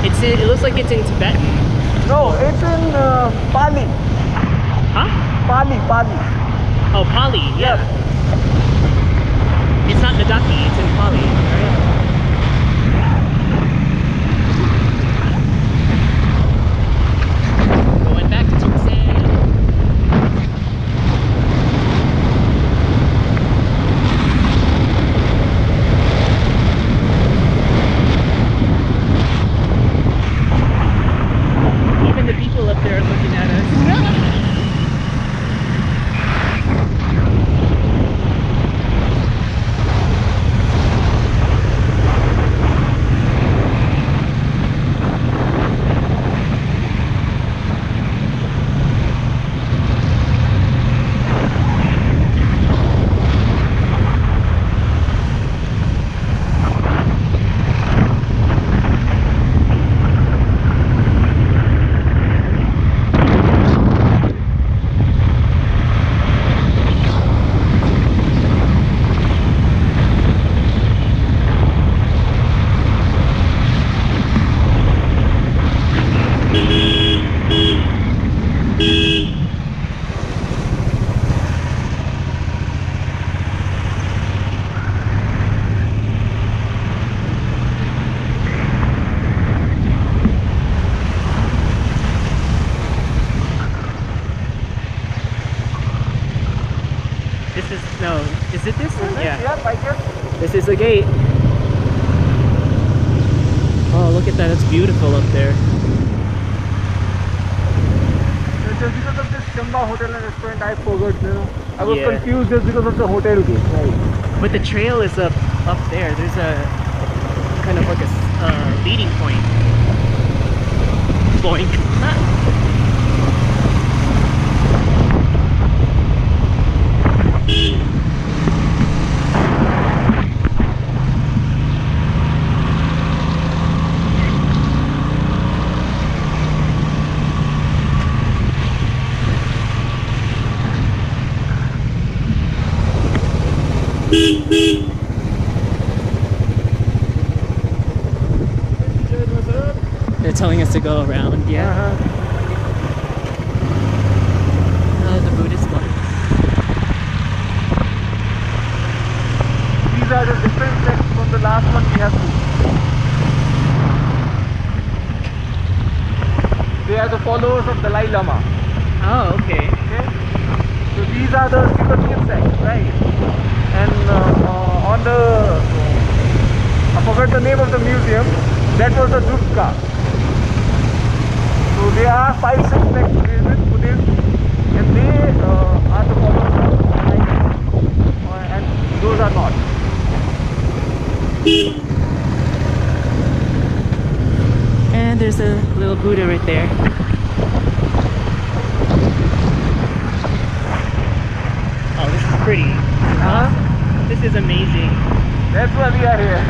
It looks like it's in Tibetan. No, it's in Pali. Huh? Pali. Oh, Pali. Yeah. It's not Nadaki. It's in Pali. Right? Going back to Tucson. Even the people up there are looking at us. Is it this one? Yeah. Yeah, I guess. This is the gate. Oh, look at that. It's beautiful up there. Just because of this Chamba Hotel and Restaurant, I forgot, you know. I was Yeah. confused just because of the hotel gate. Right. But the trail is up there. There's a kind of like a leading point. Boink. They're telling us to go around, yeah. Oh, the Buddhist monks. These are the different sects from the last one we have seen. They are the followers of Dalai Lama. Oh, okay. Okay? So these are the Tibetan sects, right? And on the, I forgot the name of the museum, that was the Dutka. So there are 5-6 sects Buddhist, and they are the followers of Dalai Lama, and those are not. And there's a little Buddha right there. Oh, this is pretty. This is amazing. That's why we are here.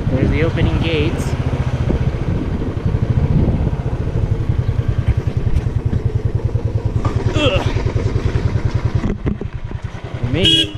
There's the opening gates. Ugh. We made it.